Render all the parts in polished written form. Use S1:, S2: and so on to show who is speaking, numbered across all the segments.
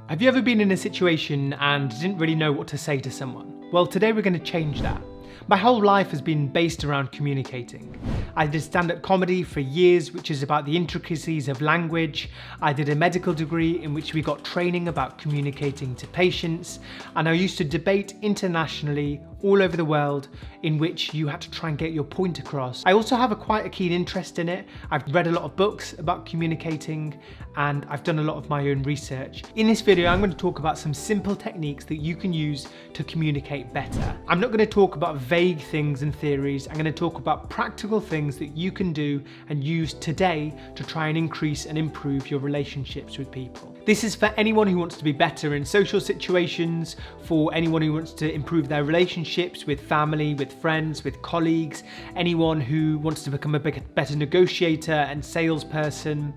S1: Have you ever been in a situation and didn't really know what to say to someone? Well, today we're going to change that. My whole life has been based around communicating. I did stand-up comedy for years, which is about the intricacies of language. I did a medical degree in which we got training about communicating to patients. And I used to debate internationally all over the world in which you had to try and get your point across. I also have quite a keen interest in it. I've read a lot of books about communicating and I've done a lot of my own research. In this video, I'm going to talk about some simple techniques that you can use to communicate better. I'm not going to talk about vague things and theories. I'm going to talk about practical things that you can do and use today to try and increase and improve your relationships with people. This is for anyone who wants to be better in social situations, for anyone who wants to improve their relationships with family, with friends, with colleagues, anyone who wants to become a better negotiator and salesperson.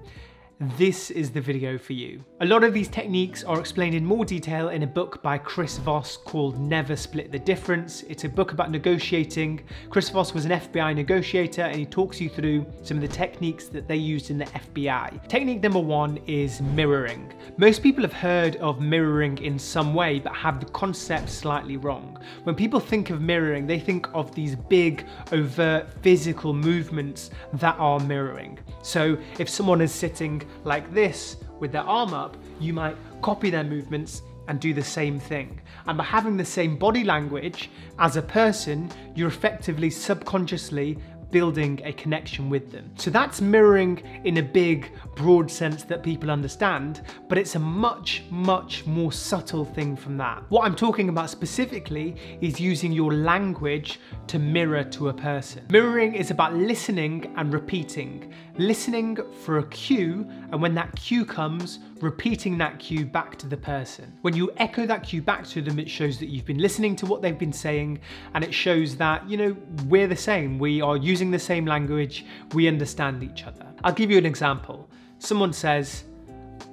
S1: This is the video for you. A lot of these techniques are explained in more detail in a book by Chris Voss called Never Split the Difference. It's a book about negotiating. Chris Voss was an FBI negotiator and he talks you through some of the techniques that they used in the FBI. Technique number one is mirroring. Most people have heard of mirroring in some way but have the concept slightly wrong. When people think of mirroring, they think of these big, overt physical movements that are mirroring. So if someone is sitting like this with their arm up, you might copy their movements and do the same thing. And by having the same body language as a person, you're effectively subconsciously building a connection with them. So that's mirroring in a big, broad sense that people understand, but it's a much, much more subtle thing from that. What I'm talking about specifically is using your language to mirror to a person. Mirroring is about listening and repeating. Listening for a cue, and when that cue comes, repeating that cue back to the person. When you echo that cue back to them, it shows that you've been listening to what they've been saying, and it shows that, you know, we're the same. We are using the same language, we understand each other. I'll give you an example. Someone says,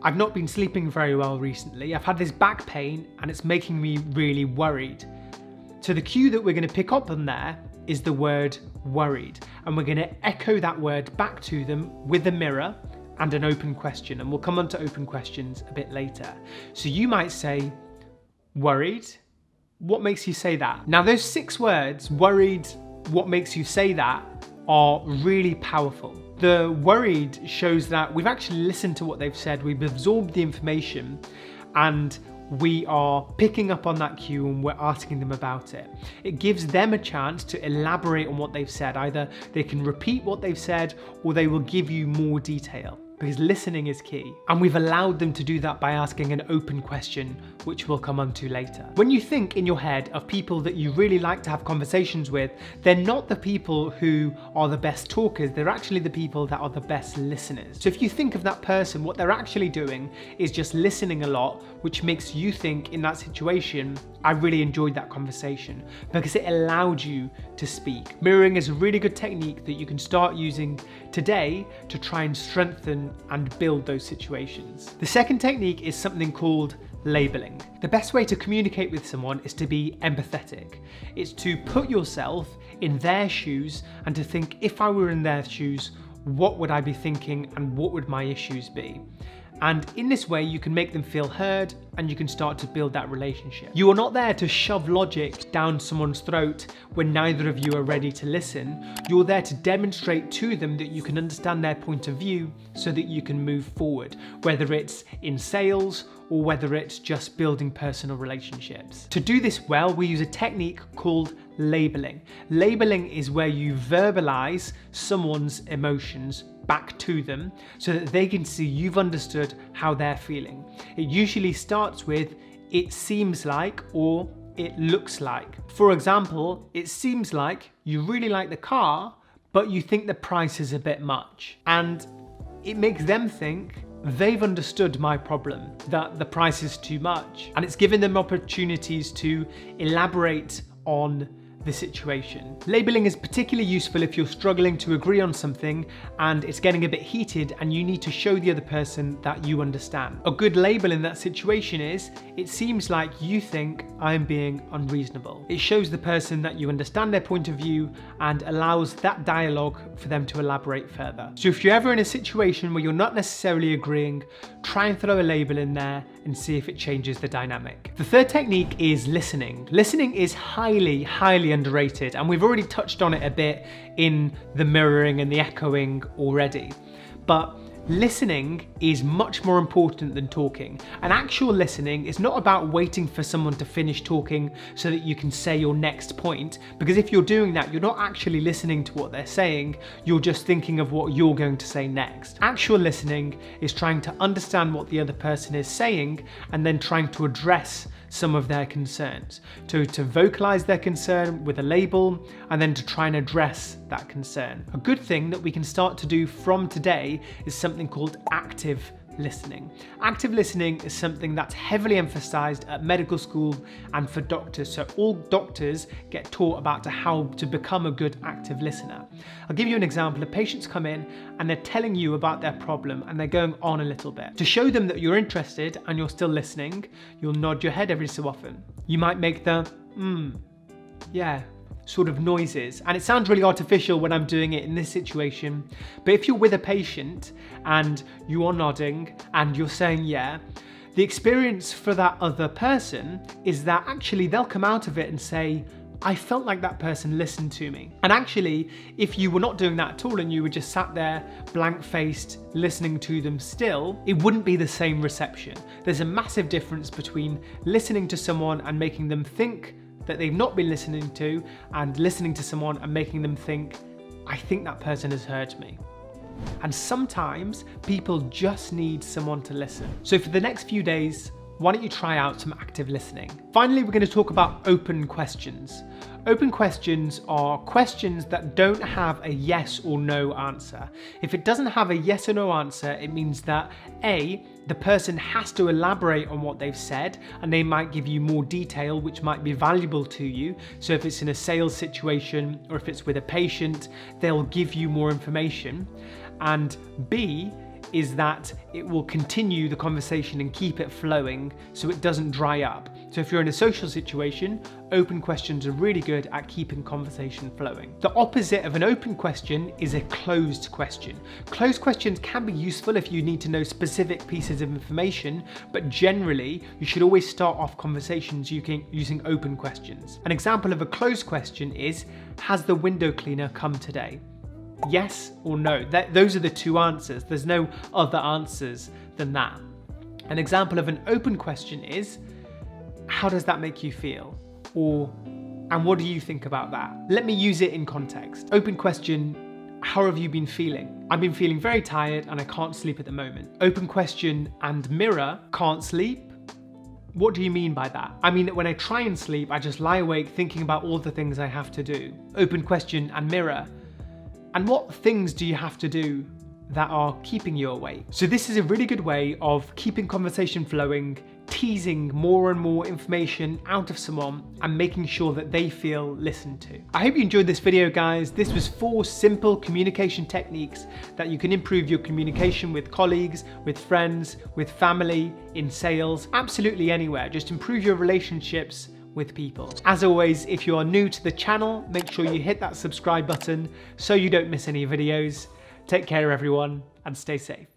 S1: I've not been sleeping very well recently. I've had this back pain and it's making me really worried. So the cue that we're going to pick up on there is the word worried. And we're going to echo that word back to them with a mirror and an open question. And we'll come on to open questions a bit later. So you might say, worried? What makes you say that? Now those 6 words, worried, what makes you say that, are really powerful. The worried shows that we've actually listened to what they've said, we've absorbed the information, and we are picking up on that cue and we're asking them about it. It gives them a chance to elaborate on what they've said. Either they can repeat what they've said or they will give you more detail, because listening is key. And we've allowed them to do that by asking an open question, which we'll come on to later. When you think in your head of people that you really like to have conversations with, they're not the people who are the best talkers, they're actually the people that are the best listeners. So if you think of that person, what they're actually doing is just listening a lot, which makes you think in that situation, I really enjoyed that conversation, because it allowed you to speak. Mirroring is a really good technique that you can start using today to try and strengthen and build those situations. The second technique is something called labeling. The best way to communicate with someone is to be empathetic. It's to put yourself in their shoes and to think, if I were in their shoes, what would I be thinking and what would my issues be? And in this way, you can make them feel heard and you can start to build that relationship. You are not there to shove logic down someone's throat when neither of you are ready to listen. You're there to demonstrate to them that you can understand their point of view so that you can move forward, whether it's in sales or whether it's just building personal relationships. To do this well, we use a technique called labeling. Labeling is where you verbalize someone's emotions back to them so that they can see you've understood how they're feeling. It usually starts with, it seems like, or it looks like. For example, it seems like you really like the car, but you think the price is a bit much. And it makes them think, they've understood my problem, that the price is too much. And it's given them opportunities to elaborate on the situation. Labeling is particularly useful if you're struggling to agree on something and it's getting a bit heated and you need to show the other person that you understand. A good label in that situation is, it seems like you think I'm being unreasonable. It shows the person that you understand their point of view and allows that dialogue for them to elaborate further. So if you're ever in a situation where you're not necessarily agreeing, try and throw a label in there and see if it changes the dynamic. The third technique is listening. Listening is highly underrated, and we've already touched on it a bit in the mirroring and the echoing already. But listening is much more important than talking. And actual listening is not about waiting for someone to finish talking so that you can say your next point, because if you're doing that, you're not actually listening to what they're saying, you're just thinking of what you're going to say next. Actual listening is trying to understand what the other person is saying and then trying to address some of their concerns. To vocalize their concern with a label and then to try and address that concern. A good thing that we can start to do from today is something called active listening. Active listening is something that's heavily emphasized at medical school and for doctors. So all doctors get taught about how to become a good active listener. I'll give you an example. The patients come in and they're telling you about their problem and they're going on a little bit. To show them that you're interested and you're still listening, you'll nod your head every so often. You might make the yeah sort of noises, and it sounds really artificial when I'm doing it in this situation, but if you're with a patient and you are nodding and you're saying yeah, the experience for that other person is that actually they'll come out of it and say, I felt like that person listened to me. And actually, if you were not doing that at all and you were just sat there blank-faced listening to them still, it wouldn't be the same reception. There's a massive difference between listening to someone and making them think that they've not been listening to, and listening to someone and making them think, I think that person has heard me. And sometimes people just need someone to listen. So for the next few days, why don't you try out some active listening? Finally, we're going to talk about open questions. Open questions are questions that don't have a yes or no answer. If it doesn't have a yes or no answer, it means that A, the person has to elaborate on what they've said, and they might give you more detail, which might be valuable to you. So if it's in a sales situation or if it's with a patient, they'll give you more information. And B, is that it will continue the conversation and keep it flowing so it doesn't dry up. So if you're in a social situation, open questions are really good at keeping conversation flowing. The opposite of an open question is a closed question. Closed questions can be useful if you need to know specific pieces of information, but generally you should always start off conversations using open questions. An example of a closed question is, has the window cleaner come today? Yes or no. Those are the two answers. There's no other answers than that. An example of an open question is, how does that make you feel? Or, and what do you think about that? Let me use it in context. Open question, how have you been feeling? I've been feeling very tired and I can't sleep at the moment. Open question and mirror, can't sleep? What do you mean by that? I mean that when I try and sleep, I just lie awake thinking about all the things I have to do. Open question and mirror, and what things do you have to do that are keeping you awake? So this is a really good way of keeping conversation flowing, teasing more and more information out of someone and making sure that they feel listened to. I hope you enjoyed this video, guys. This was 4 simple communication techniques that you can improve your communication with colleagues, with friends, with family, in sales, absolutely anywhere. Just improve your relationships with people. As always, if you are new to the channel, make sure you hit that subscribe button so you don't miss any videos. Take care everyone and stay safe.